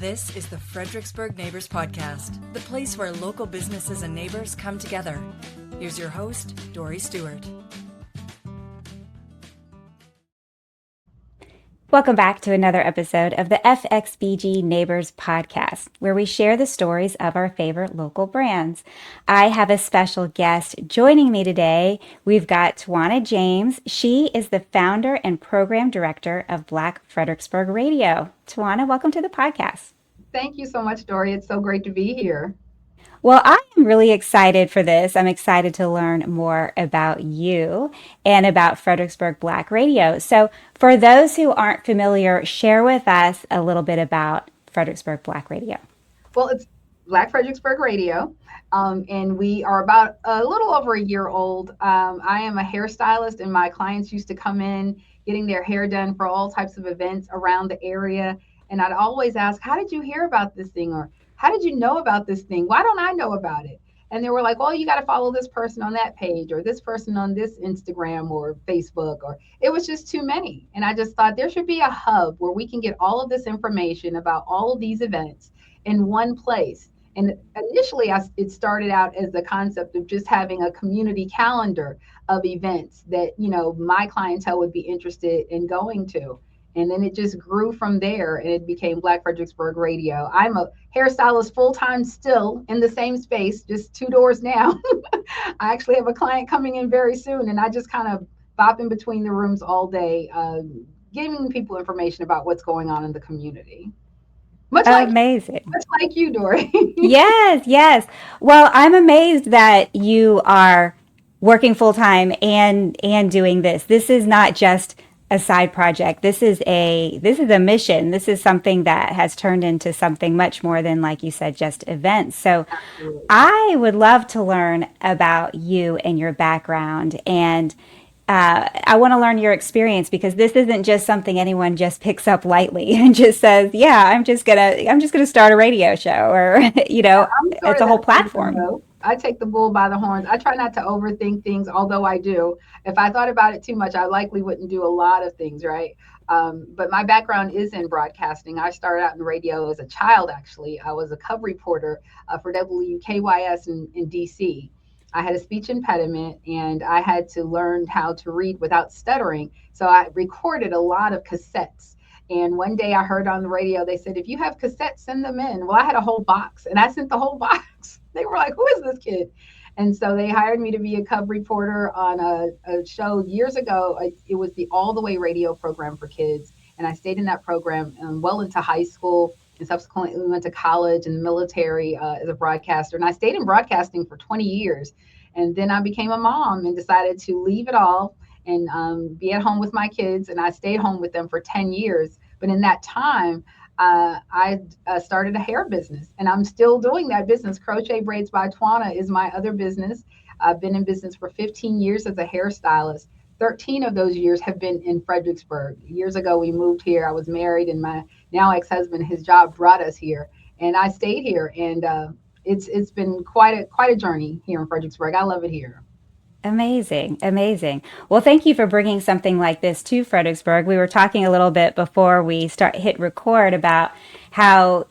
This is the Fredericksburg Neighbors Podcast, the place where local businesses and neighbors come together. Here's your host, Dory Stewart. Welcome back to another episode of the FXBG Neighbors Podcast, where we share the stories of our favorite local brands. I have a special guest joining me today. We've got Twana James. She is the founder and program director of Black Fredericksburg Radio. Twana, welcome to the podcast. Thank you so much, Dory. It's so great to be here. Well, I am really excited for this. I'm excited to learn more about you and about Fredericksburg Black Radio. So for those who aren't familiar, share with us a little bit about Fredericksburg Black Radio. Well, it's Black Fredericksburg Radio, and we are about a little over a year old. I am a hairstylist, and my clients used to come in getting their hair done for all types of events around the area. And I'd always ask, how did you hear about this thing? Or how did you know about this thing? Why don't I know about it? And they were like, well, you got to follow this person on that page or this person on this Instagram or Facebook, or it was just too many. And I just thought there should be a hub where we can get all of this information about all of these events in one place. And initially, it started out as the concept of just having a community calendar of events that, you know, my clientele would be interested in going to. And then it just grew from there, and it became Black Fredericksburg Radio. I'm a hairstylist full-time still in the same space, just 2 doors now. I actually have a client coming in very soon, and I just kind of bop in between the rooms all day, giving people information about what's going on in the community. Amazing. Much like you, Dory. Yes. Well, I'm amazed that you are working full-time and doing this. This is not just a side project. This is a mission. This is something that has turned into something much more than, like you said, just events. So Absolutely. I would love to learn about you and your background, and I want to learn your experience, because this isn't just something anyone just picks up lightly and just says, yeah, I'm just gonna start a radio show, or it's a whole platform. I take the bull by the horns. I try not to overthink things, although I do. If I thought about it too much, I likely wouldn't do a lot of things, right? But my background is in broadcasting. I started out in radio as a child, actually. I was a cub reporter for WKYS in DC. I had a speech impediment, and I had to learn how to read without stuttering. So I recorded a lot of cassettes. And one day I heard on the radio, they said, if you have cassettes, send them in. Well, I had a whole box, and I sent the whole box. They were like, who is this kid? And so they hired me to be a cub reporter on a show years ago. It was the All the Way radio program for kids. And I stayed in that program well into high school, and subsequently went to college and military as a broadcaster. And I stayed in broadcasting for 20 years. And then I became a mom and decided to leave it all and be at home with my kids. And I stayed home with them for 10 years. But in that time, I started a hair business, and I'm still doing that business. Crochet Braids by Twana is my other business. I've been in business for 15 years as a hairstylist. 13 of those years have been in Fredericksburg. Years ago, we moved here. I was married, and my now ex-husband, his job brought us here, and I stayed here. And it's been quite a journey here in Fredericksburg. I love it here. Amazing. Well, thank you for bringing something like this to Fredericksburg. We were talking a little bit before we hit record about how,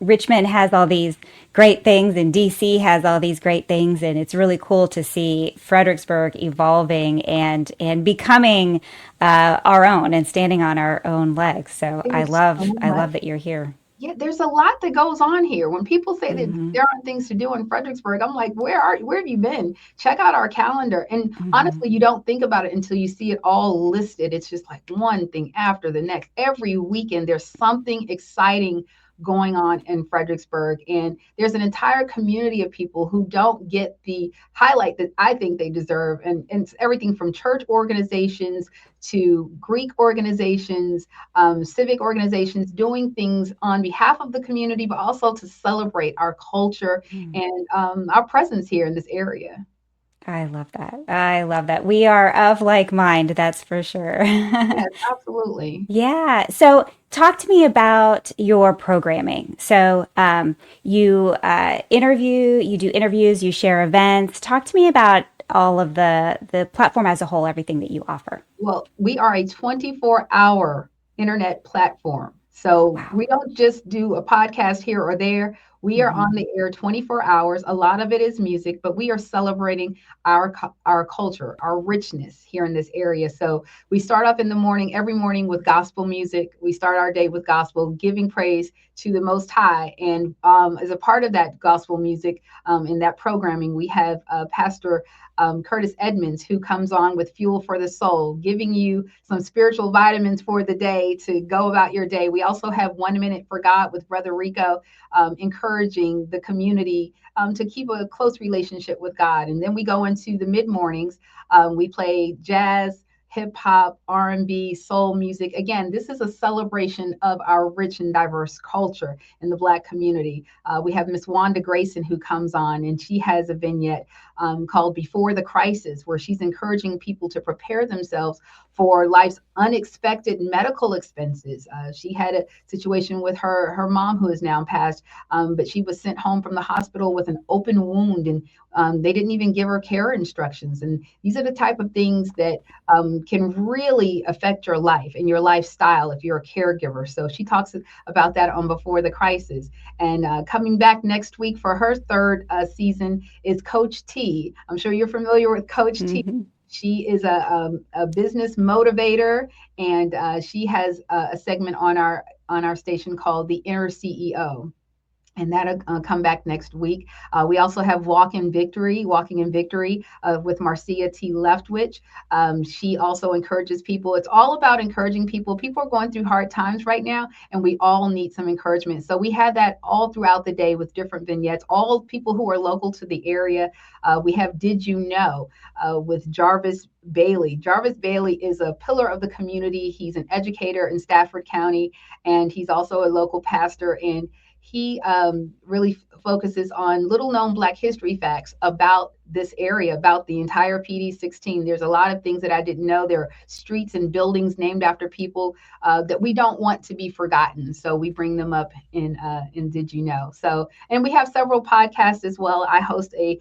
Richmond has all these great things and DC has all these great things. And it's really cool to see Fredericksburg evolving and becoming our own and standing on our own legs. So I love that you're here. Yeah, there's a lot that goes on here. When people say that there aren't things to do in Fredericksburg, I'm like, where have you been? Check out our calendar. And honestly, you don't think about it until you see it all listed. It's just like one thing after the next. Every weekend, there's something exciting going on in Fredericksburg. And there's an entire community of people who don't get the highlight that I think they deserve. And it's everything from church organizations to Greek organizations, civic organizations, doing things on behalf of the community, but also to celebrate our culture and our presence here in this area. I love that. We are of like mind, that's for sure. Yes, absolutely. Yeah. So talk to me about your programming. So you do interviews, you share events. Talk to me about all of the platform as a whole, everything that you offer. Well, we are a 24-hour internet platform. So Wow. we don't just do a podcast here or there. We are on Hmm. the air 24 hours. A lot of it is music, but we are celebrating our culture, our richness here in this area. So we start off in the morning, every morning with gospel music. We start our day with gospel, giving praise to the Most High. And as a part of that gospel music, in that programming, we have Pastor Curtis Edmonds, who comes on with Fuel for the Soul, giving you some spiritual vitamins for the day to go about your day. We also have 1 Minute for God with Brother Rico, encouraging the community to keep a close relationship with God. And then we go into the mid mornings. We play jazz, hip hop, R&B, soul music. Again, this is a celebration of our rich and diverse culture in the Black community. We have Miss Wanda Grayson who comes on, and she has a vignette called Before the Crisis, where she's encouraging people to prepare themselves for life's unexpected medical expenses. She had a situation with her mom who is now passed, but she was sent home from the hospital with an open wound, and they didn't even give her care instructions. And these are the type of things that can really affect your life and your lifestyle if you're a caregiver. So she talks about that on Before the Crisis. And coming back next week for her third season is Coach T. I'm sure you're familiar with Coach T. Hmm. She is a business motivator, and she has a segment on our station called The Inner CEO, and that'll come back next week. We also have Walking in Victory with Marcia T. Leftwich. She also encourages people. It's all about encouraging people. People are going through hard times right now, and we all need some encouragement. So we have that all throughout the day with different vignettes, all people who are local to the area. We have Did You Know with Jarvis Bailey. Jarvis Bailey is a pillar of the community. He's an educator in Stafford County, and he's also a local pastor. And he really focuses on little known Black history facts about this area, about the entire PD 16. There's a lot of things that I didn't know. There are streets and buildings named after people that we don't want to be forgotten. So we bring them up in Did You Know? So, and we have several podcasts as well. I host a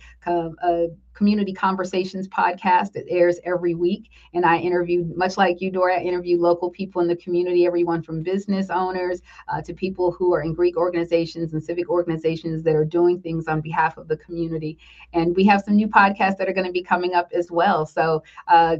community conversations podcast that airs every week. And I interview, much like you, Dora, I interview local people in the community, everyone from business owners to people who are in Greek organizations and civic organizations that are doing things on behalf of the community. And we have some new podcasts that are going to be coming up as well. So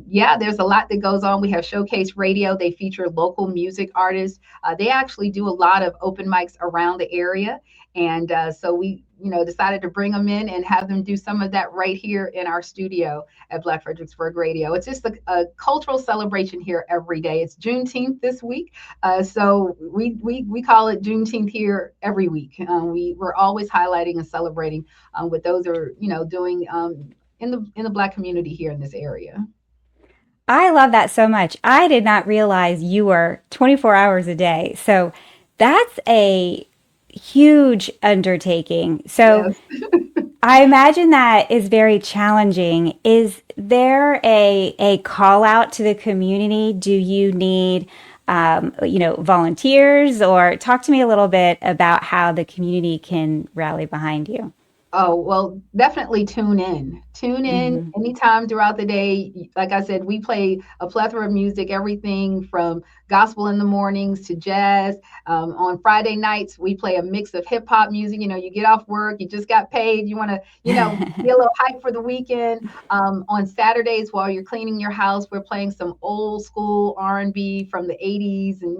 yeah, there's a lot that goes on. We have Showcase Radio. They feature local music artists. They actually do a lot of open mics around the area. And so we, decided to bring them in and have them do some of that right here in our studio at Black Fredericksburg Radio. It's just a cultural celebration here every day. It's Juneteenth this week, so we call it Juneteenth here every week. We're always highlighting and celebrating what those are doing in the Black community here in this area. I love that so much. I did not realize you were 24 hours a day. So that's a huge undertaking. So Yes. I imagine that is very challenging. Is there a call out to the community? Do you need, volunteers, or talk to me a little bit about how the community can rally behind you? Oh, well, definitely tune in. Tune in Hmm. anytime throughout the day. Like I said, we play a plethora of music, everything from gospel in the mornings to jazz. On Friday nights, we play a mix of hip hop music. You get off work, you just got paid, you want to, be a little hype for the weekend. On Saturdays, while you're cleaning your house, we're playing some old school R&B from the 80s. And,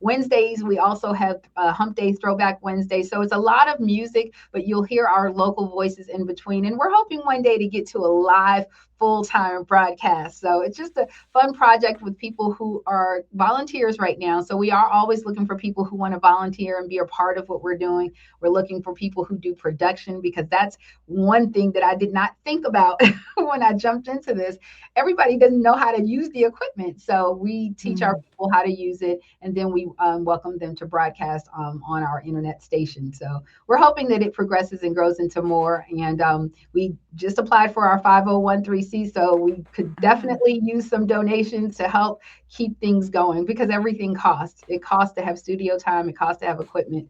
Wednesdays, we also have Hump Day Throwback Wednesday. So it's a lot of music, but you'll hear our local voices in between. And we're hoping one day to get to a live full-time broadcast. So it's just a fun project with people who are volunteers right now. So we are always looking for people who want to volunteer and be a part of what we're doing. We're looking for people who do production, because that's one thing that I did not think about when I jumped into this. Everybody doesn't know how to use the equipment. So we teach our people how to use it, and then we welcome them to broadcast on our internet station. So we're hoping that it progresses and grows into more. And we just applied for our 5013C, so we could definitely use some donations to help keep things going, because everything costs. It costs to have studio time. It costs to have equipment.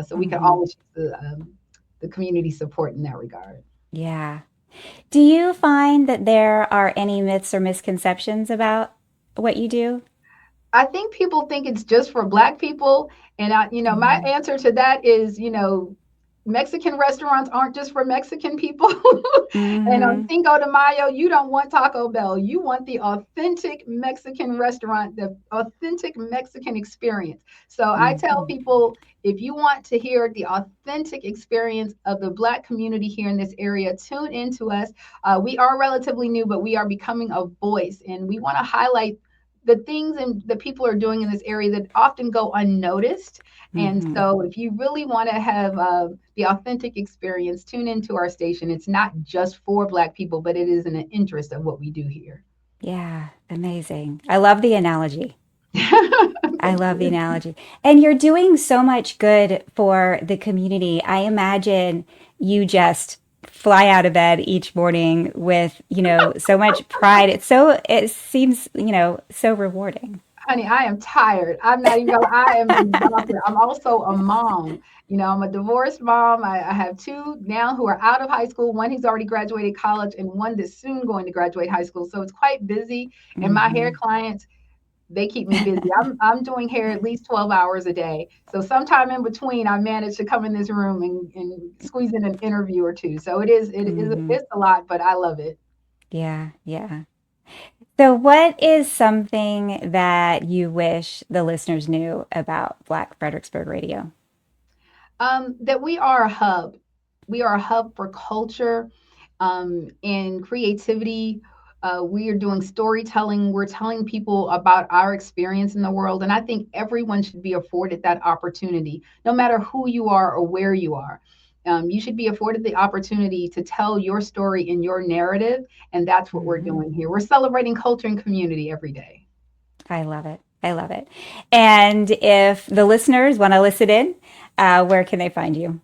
So we can Hmm. always use the community support in that regard. Yeah. Do you find that there are any myths or misconceptions about what you do? I think people think it's just for Black people. And my answer to that is, Mexican restaurants aren't just for Mexican people. And on Mm-hmm. Cinco de Mayo, you don't want Taco Bell. You want the authentic Mexican restaurant, the authentic Mexican experience. So I tell Mm-hmm. people, if you want to hear the authentic experience of the Black community here in this area, tune into us. We are relatively new, but we are becoming a voice, and we want to highlight the things and the people are doing in this area that often go unnoticed. And Mm-hmm. so if you really want to have the authentic experience, tune into our station. It's not just for Black people, but it is in the interest of what we do here. Yeah, amazing. I love the analogy. I Thank love the you. analogy. And you're doing so much good for the community. I imagine you just fly out of bed each morning with, so much pride. It seems, so rewarding. Honey, I am tired. I'm not even gonna, I am exhausted. I'm also a mom. I'm a divorced mom. I have two now who are out of high school. One who's already graduated college, and one that's soon going to graduate high school. So it's quite busy. And my hair Hmm. clients, they keep me busy. I'm doing hair at least 12 hours a day. So sometime in between, I manage to come in this room and squeeze in an interview or two. So Hmm. it's a lot, but I love it. Yeah, yeah. So, what is something that you wish the listeners knew about Black Fredericksburg Radio? That we are a hub. We are a hub for culture and creativity. We are doing storytelling. We're telling people about our experience in the world. And I think everyone should be afforded that opportunity, no matter who you are or where you are. You should be afforded the opportunity to tell your story in your narrative. And that's what we're Hmm. doing here. We're celebrating culture and community every day. I love it. I love it. And if the listeners want to listen in, where can they find you?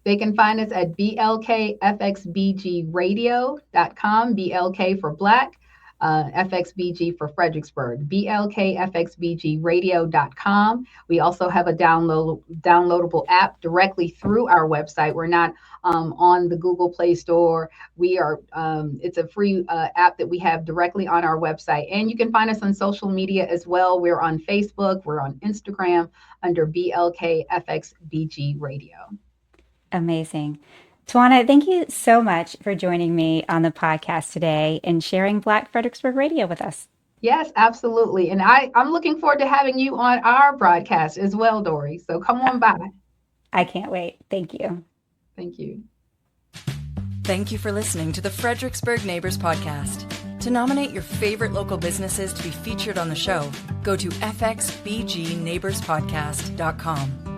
They can find us at blkfxbgradio.com, BLK for Black, FXBG for Fredericksburg, blkfxbgradio.com. We also have a downloadable app directly through our website. We're not on the Google Play Store. It's a free app that we have directly on our website. And you can find us on social media as well. We're on Facebook, we're on Instagram under BLKFXBG Radio. Amazing. Twana, thank you so much for joining me on the podcast today and sharing Black Fredericksburg Radio with us. Yes, absolutely. And I'm looking forward to having you on our broadcast as well, Dory. So come on by. I can't wait. Thank you. Thank you. Thank you for listening to the Fredericksburg Neighbors Podcast. To nominate your favorite local businesses to be featured on the show, go to fxbgneighborspodcast.com.